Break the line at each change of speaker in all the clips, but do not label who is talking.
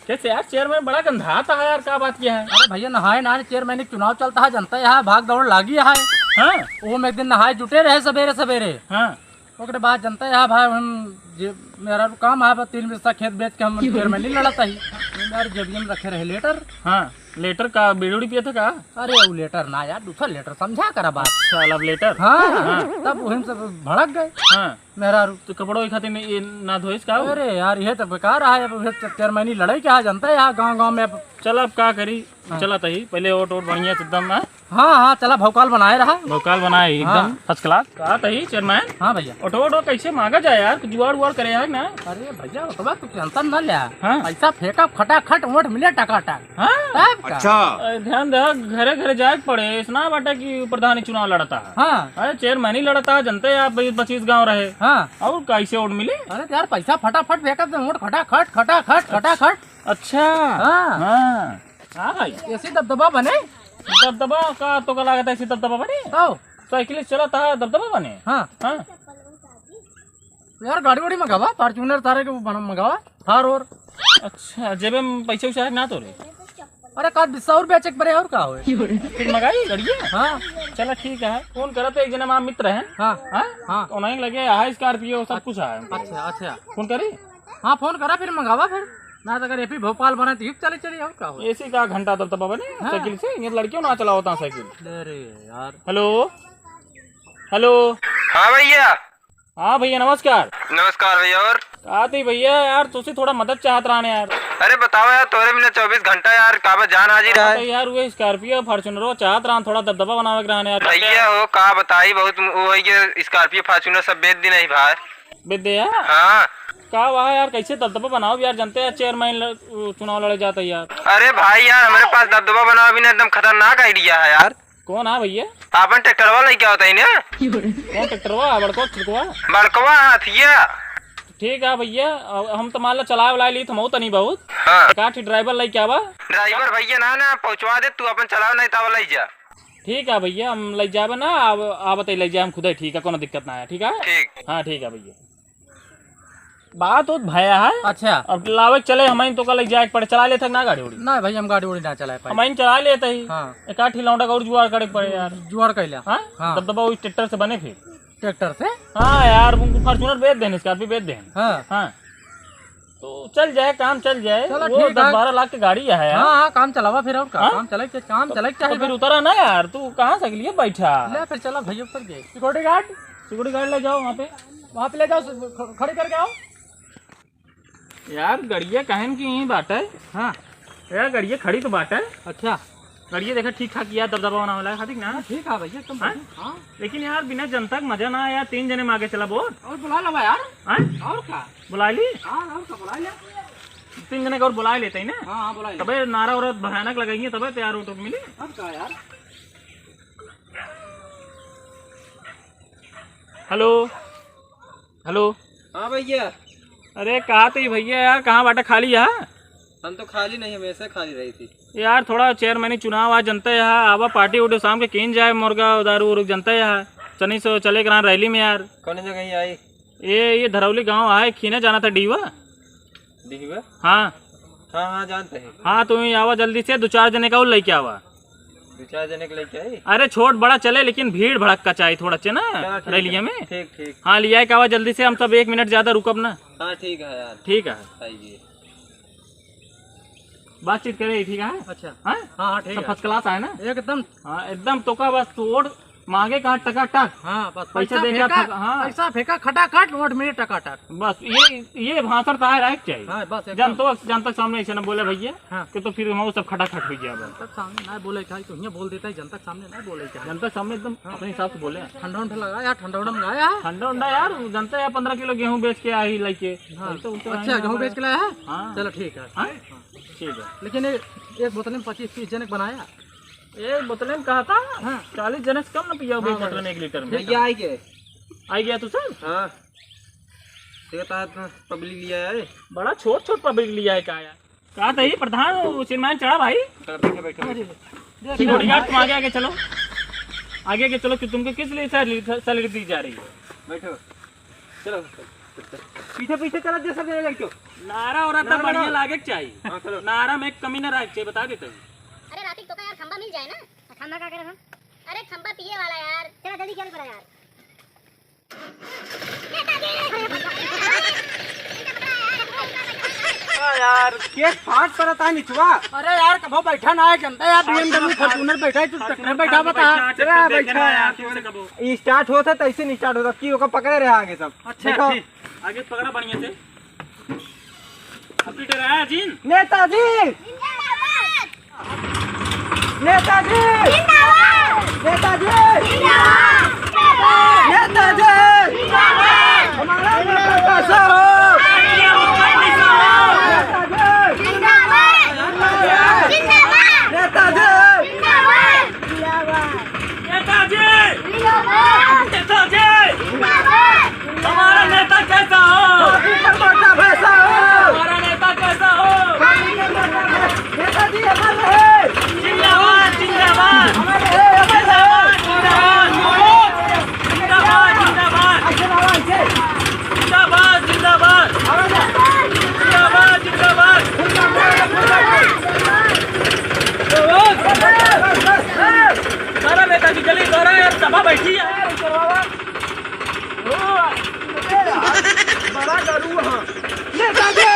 कैसे यार चेयरमैन बड़ा गंधाता है यार, क्या बात किया है?
अरे भैया नहाए नहाए चेयरमैन चुनाव चलता है, जनता यहाँ भाग दौड़ लागी है।
हाँ
वो में एक दिन नहाए जुटे रहे सवेरे सवेरे।
हाँ
ओकरे बाद जनता यहाँ भाई हम मेरा काम है 3 बिस्सा खेत बेच के हम चेयरमैन नहीं लड़ता ही यार। जेबियम रखे रहे लेटर।
हाँ लेटर का बीड़ी पिया था का?
अरे वो लेटर ना यार, दूसरा लेटर समझा करा बात।
अच्छा लव लेटर।
हाँ तब वही से भड़क गए।
हाँ
मेरा
तो कपड़ों की खातिर ये ना धोइस का?
अरे यार ये तो बेकार है। अब चेयरमैनी लड़ाई क्या जनता है यहाँ गाँव में। अब
चल अब क्या करी, चला तही पहले ओट बढ़िया से एकदम।
हाँ चला भौकाल बनाए रहा।
भोकाल बनाए एकदम फर्स्ट क्लास। कहा तही चेयरमैन
हाँ भैया
ऑटो कैसे मांगा जाए यार, जुआड़ उड़ करे यार ना।
अरे भैया तो तू टेंशन न ले।
हाँ?
पैसा फेंका खटाखट वोट मिले टकाटक।
हाँ
अच्छा
ध्यान दे, घरे घरे जाए पड़े इतना बाटा की प्रधानी चुनाव लड़ता है।
हाँ
अरे चेयरमैन ही लड़ता है, जनते आप 25 गाँव रहे।
हाँ
और कैसे वोट मिले?
अरे यार पैसा फटाफट फेंका वोट खटाखट खटाखट खटाखट।
अच्छा
हाँ
हाँ हाँ भाई
ऐसी दबदबा बने।
दबदबा का तो का लागत है, दबदबा बने
तो
साइकिल चला था दबदबा बने।
हाँ
हाँ
यार गाड़ी वाड़ी मंगावा, फॉर्च्यूनर थारे के मंगावा थार और।
अच्छा जेबे में पैसे वैसे है ना तो रे?
अरे का बिस्सा और बेचे पड़े और का होए
फिर मंगाई गाड़िया।
हाँ
चला ठीक है, फोन करा तो एक जना हमारा मित्र है।
हाँ
हाँ
हाँ
उन्हें लगे है स्कॉर्पियो सब कुछ है।
अच्छा अच्छा
फोन करी?
हाँ फोन करा फिर मंगावा फिर ना तो अगर एपी भोपाल बना तो चले चले और का हो।
एसी का घंटा दबदबा बने साइकिल से, ये लड़कियों ना चला होता साइकिल।
अरे यार
हेलो हेलो।
हाँ भैया।
हाँ भैया नमस्कार।
नमस्कार भैया। और
आती भैया यार तुझसे थोड़ा मदद चाहत रहा यार।
अरे बताओ यार, तोरे मिले 24 घंटा यार काबत जान हाजिर है।
तो यार वो स्कॉर्पियो फॉर्च्यूनर चाहत रहा, थोड़ा दबदबा बनावे के रहने यार।
भैया हो का बताई, बहुत वो है कि स्कॉर्पियो फॉर्च्यूनर सब बेच दी नहीं भाई।
बेच दे यार।
हाँ
का वहाँ यार कैसे दबदबा बनाओ यार, जनते हैं चेयरमैन चुनाव लड़े जाता है यार।
अरे भाई यार हमारे पास दबदबा बनाओ भी ना, एकदम खतरनाक आइडिया है यार।
कौन है भैया?
आपन ट्रैक्टर वाला क्या होता है ना?
कौन ट्रैक्टरवा बड़को छिड़कवा?
बड़कवा हाथिया।
ठीक है भैया, हम तो मान लो चलाए वाला ली तो नहीं बहुत।
हाँ
काठी ड्राइवर लाई क्या बा?
ड्राइवर भैया ना पहुँचवा दे, तू अपन चलाओ नहीं तब ले जा।
ठीक है भैया हम ले जाए ना, अब ले जाए हम खुद ही। ठीक है कोनो दिक्कत ना है। ठीक है
ठीक।
हाँ ठीक है भैया। बात हो भैया है।
अच्छा
अब लावे चले हम तो कल जाए पड़े, चला लेते ना गाड़ी उड़ी?
ना भाई हम गाड़ी उड़ी ना चलाए पाए।
हम चला लेते ही।
हाँ
एक आठी लौंडा का और जुआर करे पड़े यार।
जुआड़ कैला।
हाँ
हाँ।
दबदबा उस ट्रैक्टर से बने फिर।
ट्रैक्टर से?
हाँ यार उनको फॉर्च्यूनर बेच दें, स्कॉर्पियो बेच दें।
हाँ
हाँ तो चल जाए, काम चल जाए।
चलो
वो
ठीक है।
10-12 लाख की गाड़ी है यार।
हाँ हाँ काम चलावा फिर और का
हाँ?
काम चले
तो
चाहे
फिर उतरा ना यार, तू कहाँ से लिए बैठा?
ले फिर चला भैया ऊपर गए
सिक्योरिटी गार्ड ले जाओ
वहाँ पे ले जाओ खड़े करके आओ।
यार गड़िया कहन की यही बात है।
हाँ
यार गड़िया खड़ी तो बात है।
अच्छा
गड़िया देखा ठीक ठाक यार, दबदबा बना वाला है खातिर ना।
ठीक है भैया तुम।
हाँ?
हाँ
लेकिन यार बिना जनता का मजा ना यार, 3 जने मांगे चला बोल।
और बुला लो यार।
हाँ?
और का
बुला ली
हाँ और का बुला ले।
3 जने का और बुला लेते ही ना।
हाँ हाँ बुला ले।
तबे नारा और भयानक लगाएंगे तबे तैयार ऑटो मिली।
और का यार।
Hello hello.
हाँ भैया।
अरे कहा तो भैया यार, कहाँ बाटा खाली है?
हम तो खाली नहीं, हमेशा खाली रही थी
यार थोड़ा चेयरमैनी चुनाव आज जनता यहाँ आवा पार्टी उठे शाम के केन जाए, मुर्गा दारू उरू जनता यहाँ चनी से चले करा रैली में यार।
कौन जगह ही आई?
ये धरौली गांव आए, खीने जाना था डीवा।
दिखवा?
हाँ
हाँ हाँ जानते हैं।
हाँ तुम आवा जल्दी से, 2-4 जने का और लेके आवा।
2-4 जने के लेके आई?
अरे छोट बड़ा चले लेकिन भीड़ भड़का चाहिए थोड़ा चे ना
चलो, ठीक
रैलिया
है।
में।
ठीक ठीक।
हाँ लिया आवा जल्दी से, हम सब 1 मिनट ज्यादा रुकब ना।
हाँ ठीक है यार।
ठीक है
आइए।
बातचीत करे ठीक है।
अच्छा
हाँ
हाँ हाँ ठीक
सब
है
फर्स्ट क्लास है ना
एकदम।
हाँ एकदम तो का बस तोड़ मांगे कहा टका टक।
हाँ बस
पैसा
पैसा
दे दिया
फेंका।
हाँ
पैसा फेंका खटाखट वोट मिले टकाटक।
बस ये भाषण तो है चाहिए।
हाँ बस एकदम।
जनता सामने ऐसे ना बोले भैया
हाँ।
कि तो फिर हम सब खटाखट हो गया।
जनता के सामने ना बोले क्या तो यहाँ बोल देता है, जनता के सामने ना बोले क्या।
जनता सामने एकदम अपने हिसाब से बोले।
ठंडा उंडा लगाया, ठंडा उंडा मंगाया है।
ठंडा उंडा यार जनता यार 15 किलो गेहूं बेच के आई लेके।
हाँ।
तो
अच्छा गेहूँ बेच के लाया है।
हाँ
चलो ठीक है।
हाँ? ठीक है।
लेकिन एक बोतल में 25-30 जने बनाया।
एक बोतल में कहा था
हाँ
40 जने से कम ना पिया
हाँ,
बोतल में 1 लीटर में।
भैया आई गए?
आई गया तू सर?
हाँ देखता पब्लिक लिया है।
बड़ा छोट पब्लिक लिया है क्या यार। कहा था ये प्रधान चेयरमैन चढ़ा भाई।
बैठे बैठे।
सिक्योरिटी गार्ड तुम आगे चलो, आगे चलो कि तुमको किस लिए सैलरी दी जा रही है?
बैठो चलो। पीछे पीछे चला दे सब लड़कियों।
नारा और आता बढ़िया लागे के चाहिए। नारा में एक कमी न रहे चाहिए, बता देते हैं।
अरे रात तो यार खंबा मिल जाए ना। खंबा का करे हम? अरे खंबा पिए वाला यार, चला जल्दी क्या करा यार।
यार केस फाट पर था निचवा।
अरे यार कब बैठा ना है जनता यार, BMW फॉर्च्यूनर बैठा है, तू ट्रैक्टर बैठा बता।
चला बैठा यार, स्टार्ट होता तो ऐसे नहीं स्टार्ट होता की ओका पकड़े रहे आगे सब।
अच्छा ठीक, आगे पकड़ा बढ़िया से। अभी डरा है जिन।
नेताजी नेताजी नेताजी नेताजी हमारा नेता कैसा हो?
हमारा नेता कैसा हो? हमारा नेता कैसा हो?
नेताजी हमारे
जिंदाबाद जिंदाबाद जिंदाबाद जिंदाबाद जिंदाबाद जिंदाबाद जिंदाबाद जिंदाबाद जिंदाबाद। सारा नेताजी जल्दी दौड़ा यार, सभा बैठी है।
बड़ा करूँ हाँ। नेताजी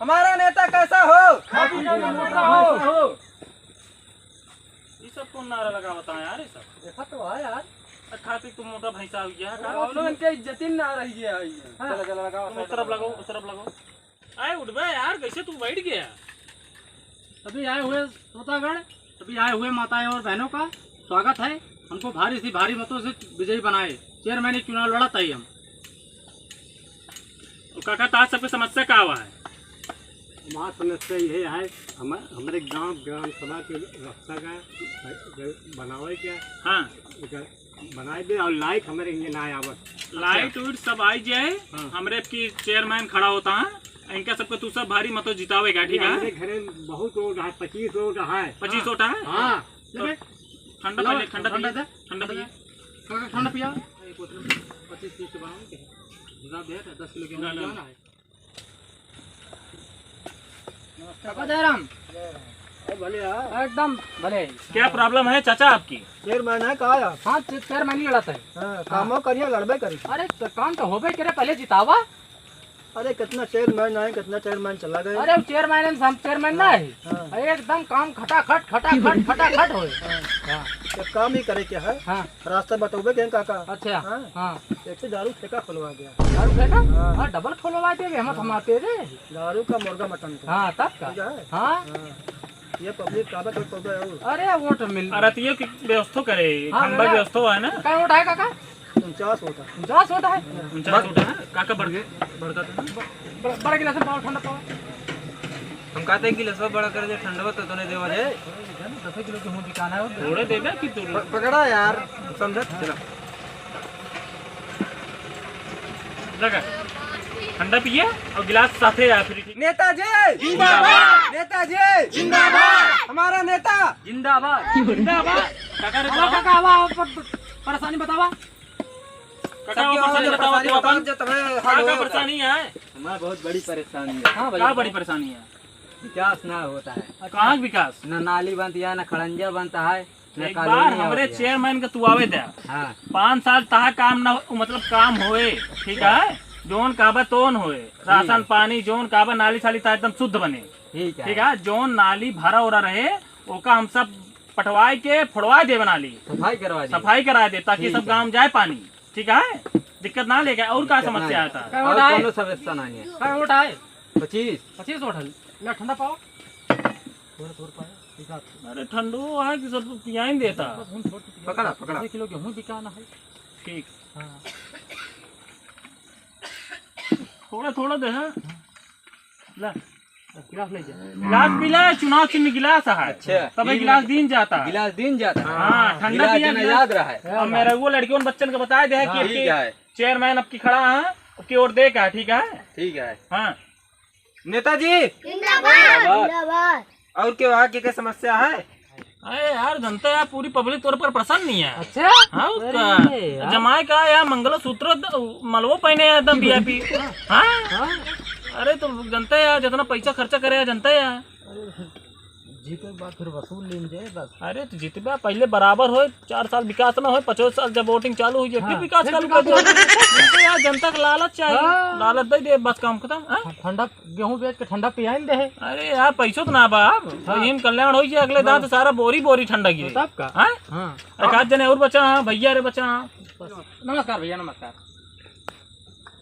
हमारा नेता कैसा हो?
ये सब कौन नारा लगा बताया यार? ये सब
देखा तो है यार,
खाती तुम मोटा भैंसा हो गया।
इनके इज्जत ही ना रही है।
चला चला लगाओ।
तुम उस तरफ लगाओ, उस तरफ लगाओ। आए उठ बे यार, कैसे तू बैठ गया?
अभी आए हुए श्रोतागण, अभी आए हुए माताएं और बहनों का स्वागत है। हमको भारी से भारी मतों से विजयी बनाए, चेयरमैन चुनाव लड़ा था हम।
तो काका ताज सबकी समस्या क्या हुआ है?
हमारा समस्या ये है, हमारे गांव ग्राम सभा के रास्ता का बनावे क्या
हाँ
बनाए दे, और लाइट हमारे इंजन आए आवत
लाइट उइट सब आई जाए।
हाँ।
हमरे की चेयरमैन खड़ा होता है, इनका सबको तू सब भारी मतों जितावेगा, ठीक है?
हमारे घर में बहुत रोड है, 25 रोड है।
25 वोट है।
हाँ
तो ठंडा पहले, ठंडा पिए, ठंडा पिए।
ठंडा पिया 25-30 के बनाओ, 10 किलो के
ना, ना।
है। जयराम
भले
एकदम भले।
क्या प्रॉब्लम है चाचा आपकी?
चेयरमैन है कहा?
हाँ चेयरमैन ही लड़ता है।
कामों करिए लड़बे करी।
अरे तो काम तो होबे करे, पहले जितावा।
अरे कितना चेयरमैन आए, कितना चेयरमैन चला गए।
अरे चेयरमैन हम चेयरमैन ना है, एकदम काम खटाखट होए।
तो काम ही करे क्या है?
हाँ
रास्ता बतोगे क्या काका?
अच्छा
हाँ।
हाँ
एक से दारू ठेका खुलवा गया।
दारू फेंका? हाँ डबल खोलवा दे हम थमाते रे।
दारू का मुर्गा मटन का।
हाँ तब का।
ठीक है?
हाँ
हाँ। ये पब्लिक काबा तो पौधा है।
अरे वोट मिल
अरतियों की व्यवस्था करे,
हाँ,
खंबा
ना।
व्यवस्था है ना?
क्या वोट है काका?
49 होता।
50 वोट है।
49 वोट है काका, बढ़ गए बढ़ता था।
बड़ा गिलास में पाओ, ठंडा पाओ।
हम कहते हैं कि लसवा बड़ा कर दे, ठंडा तो नहीं देवा है।
10 किलो गेहूं बिकाना है।
थोड़े दे दे कि तू
पकड़ा यार, समझा? चला
लगा ठंडा पिए और गिलास साथे या फिर।
नेताजी जिंदाबाद, नेताजी जिंदाबाद, हमारा नेता
जिंदाबाद
जिंदाबाद। काका रे
काका
बताओ,
आवा परेशानी बतावा।
काका वो परेशानी बताओ तो अपन
जो तुम्हें
क्या परेशानी है?
हमारा बहुत बड़ी परेशानी है,
हाँ
क्या बड़ी परेशानी है?
विकास ना होता है,
कहाँ विकास?
न नाली बनती है, न खड़ंजा बनता है, न
एक बार
कॉलोनी
हमरे
होती है।
चेयरमैन का तू आवे दे,
हाँ
5 साल तहा काम ना मतलब काम होए, ठीक है? जोन काबा तोन होए, राशन पानी जोन काबा नाली साली ता एकदम शुद्ध बने,
ठीक है।
ठीक है? जोन नाली भरा उरा रहे ओका हम सब पटवाई के फोड़वा दे, नाली
सफाई करवा दी।
सफाई करा दे ताकि
ठीक
सब
है।
गांव जाए पानी, ठीक है? दिक्कत ना लेके। और क्या समस्या आता है?
क्या
और
वोट है?
कोनो समस्या नहीं है।
क्या वोट है?
25
वोट है। ले ठंडा पाओ। थोड़ा पाओ।
अरे ठंडो है कि सब पिया ही देता।
पकड़ा पकड़ा।
10 किलो गेहूं बिकाना है।
ठीक,
हाँ
थोड़ा थोड़ा दे। हाँ ला
गिलास ले जा।
गिलास पिला, चुनाव चिन्ह गिलास है।
अच्छा।
तब गिलास दिन जाता है।
गिलास दिन जाता है।
हाँ ठंडा
गिलास
पिया
देना याद रहा है।
अब मेरे वो लड़कियों बच्चन को बताया दे कि
ठीक है,
चेयरमैन अब की खड़ा है, अब की ओर देखा, ठीक है?
ठीक है।
हाँ
नेताजी
जिंदाबाद जिंदाबाद।
और क्या वहाँ की क्या समस्या है?
अरे यार जनता यार पूरी पब्लिक तौर पर प्रसन्न नहीं है।
अच्छा
हाँ उसका जमाए का यार मंगलसूत्र मलवो पहने हैं एकदम वीआईपी। हाँ अरे तो जनता यार जितना पैसा खर्चा करे यार जनता यार
जीते बाद फिर वसूल लीजिए बस।
अरे तो जितबा पहले बराबर हो 4 साल विकास न हो 50 साल जब वोटिंग चालू हुई फिर विकास चालू कर दो। जनता यार जनता का लालच चाहिए, लालच दे दे बस काम खत्म। हाँ?
ठंडा गेहूं बेच के ठंडा पियाई दे।
अरे यार पैसों तो ना बाप हिम कल्याण हो जाए अगले दांत सारा बोरी बोरी ठंडा गिरे
सबका।
हाँ
हाँ
एक आध जने और बचा। हाँ भैया रे बचा। हाँ
नमस्कार भैया नमस्कार।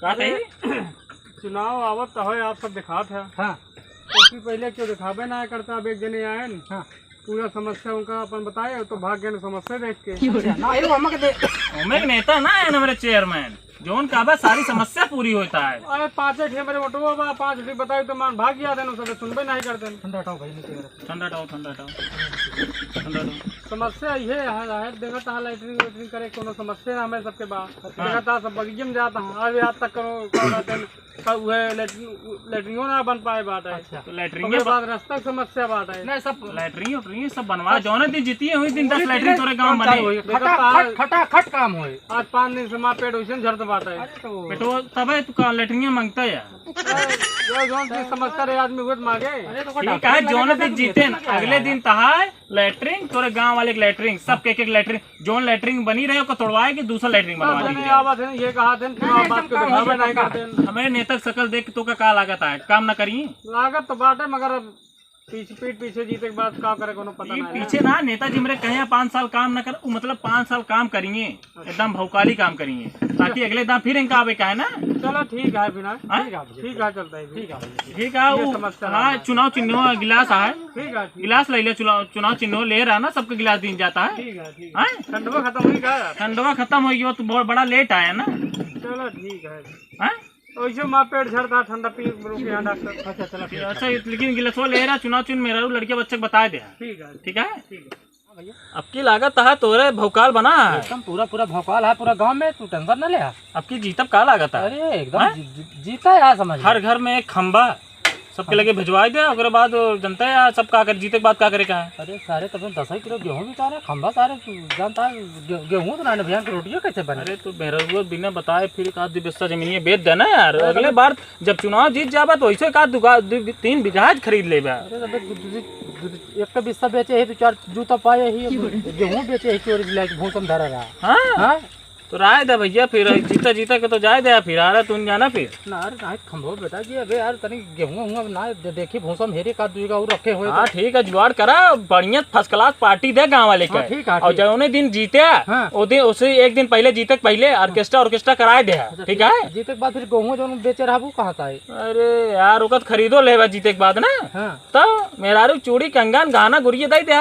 का कही
चुनाव आवत तो है आप सब दिखात है।
हाँ
उससे पहले क्यों दिखावे ना करता। अब एक जने आए न,
हाँ
पूरा समस्या उनका अपन बताए तो भाग गए न समस्या देख के।
ना ये हम के दे
ओमे के नेता ना है ना मेरे चेयरमैन जोन का बा सारी समस्या पूरी होता है।
अरे 5 ठे मेरे ऑटो बा 5 ठे बताए तो मान भाग गया देन सब सुनबे नहीं करते।
ठंडा हटाओ भाई नीचे रख।
ठंडा टाओ ठंडा टाओ ठंडा टाओ।
समस्या ये है देखा था लैटरिंग वैटरिंग करे कोनो समस्या हमें सबके बात देखा था सब बगीचे में जाता हूँ अभी आज तक करो सब वह लैटरिंगों ना बन पाए बात है।
अच्छा
तो लैटरिंग
उसके बाद रास्ता की समस्या बात है।
नहीं सब
लैटरिंग उटरिंग सब बनवा जौने दिन जीती हुई दिन 10 लैटरिंग तोरे गांव बने।
खटाखट काम होए।
आज 5 दिन से माँ पेट वैसे झड़त बात है।
बेटो तबे तू का लैटरिंग मांगता है
जो जोन की समस्या रहे आदमी वो मांगे।
ठीक है जौने दिन जीते न अगले दिन तहा लैटरिंग तोरे गांव वाले लैटरिंग सब के एक लैटरिंग जोन लैटरिंग बनी रहे तोड़वाए की दूसरा लैटरिंग बनवा दी।
आवाज है ये कहा थे चुनाव बात को दिखावे नहीं करते।
हमें नेता सकल देख तो का लागत है काम न करी
लागत तो बात है मगर अब पीठ पीछे जीते के बाद का करे कोनो पता नहीं।
पीछे ना नेताजी मेरे कहे 5 साल काम न कर मतलब 5 साल काम करेंगे एकदम भौकाली काम करेंगे ताकि अगले दाम फिर इनका आवे का है ना।
चलो ठीक है बिना
हाँ?
ठीक है चलता है ठीक है
ठीक है वो हाँ चुनाव चिन्ह गिलास है
ठीक है
गिलास ले ले चुनाव चिन्ह ले रहा ना सबके गिलास दिन जाता है।
ठीक है ठीक
हाँ?
है ठंडवा खत्म हुई का
ठंडवा खत्म हो गया तो बहुत बड़ा लेट आया ना।
चलो ठीक है
हाँ?
वैसे माँ पेट झड़ता ठंडा पी रुके यहाँ डॉक्टर। अच्छा चलो
फिर अच्छा लेकिन गिलास ले रहा चुनाव चिन्ह मेरा लड़के बच्चे को बता दे।
ठीक है
ठीक है अब की लागत है तोरे भौकाल बना है
एकदम पूरा भौकाल है पूरा गांव में। तू टेंशन न ले।
अब की जीतब का लागत है।
अरे एकदम जीता है यार समझ।
हर घर में एक खंबा सबके लगे भिजवाई दे उसके बाद जनता यार सब का कर जीते के बाद का करे का है।
अरे सारे तब 10 किलो गेहूं भी चाह रहे खंबा सारे जानता है गेहूं तो ना बिहान की रोटियां कैसे बने।
अरे तो मेहरा बिना बताए फिर एक आध 2 बिस्सा जमीनिया बेच देना यार अगले बार जब चुनाव जीत जाबा तो ऐसे एक आध 3 बीघा खरीद लेबा।
अरे एक का बिस्सा बेचे है तो 4 जूता पाए ही गेहूं बेचे है चोरी लाइक भूसम धरा रहा।
हाँ
हाँ
तो राय दे भैया फिर जीता जीता के तो जाए दे फिर आ रहा तुम जाना फिर
ना अरे ना खंभो बेटा जी अबे यार तनी गेहूं ना देखी भूसम हेरे का दूगा और रखे हुए।
हाँ ठीक है जुगाड़ करा बढ़िया फर्स्ट क्लास पार्टी दे गाँव वाले का।
ठीक है
और जब उन्हें दिन जीते वो दिन उसे एक दिन पहले जीते पहले ऑर्केस्ट्रा कराए दे। ठीक है
जीते के बाद फिर गेहूं जो बेचे रहा वो कहाँ था।
अरे यार ओकत खरीदो लेवा जीते के बाद ना।
हाँ
तो मेहरारू चूड़ी कंगन गहना गुड़िया दे दे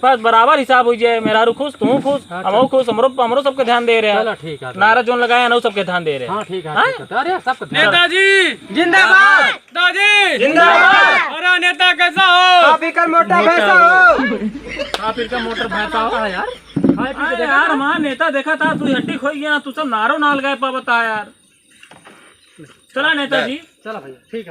बस बराबर हिसाब हो जाए। मेहरारू खुश तू खुश हम खुश हमरो सबके ध्यान दे रहे हैं।
ठीक है
नारा जोन लगाया ना सबके ध्यान दे रहे हैं।
हाँ ठीक है अरे सब
नेताजी जिंदाबाद नेताजी
जिंदाबाद।
अरे नेता कैसा हो
आप इकर मोटा भैंसा हो
आप इनका मोटर भैंसा हो
यार
अरे यार हमारा नेता देखा था तू हड्डी खोई गया तू सब नारो नाल गए पा बता यार। चला नेताजी
चलो भैया ठीक है।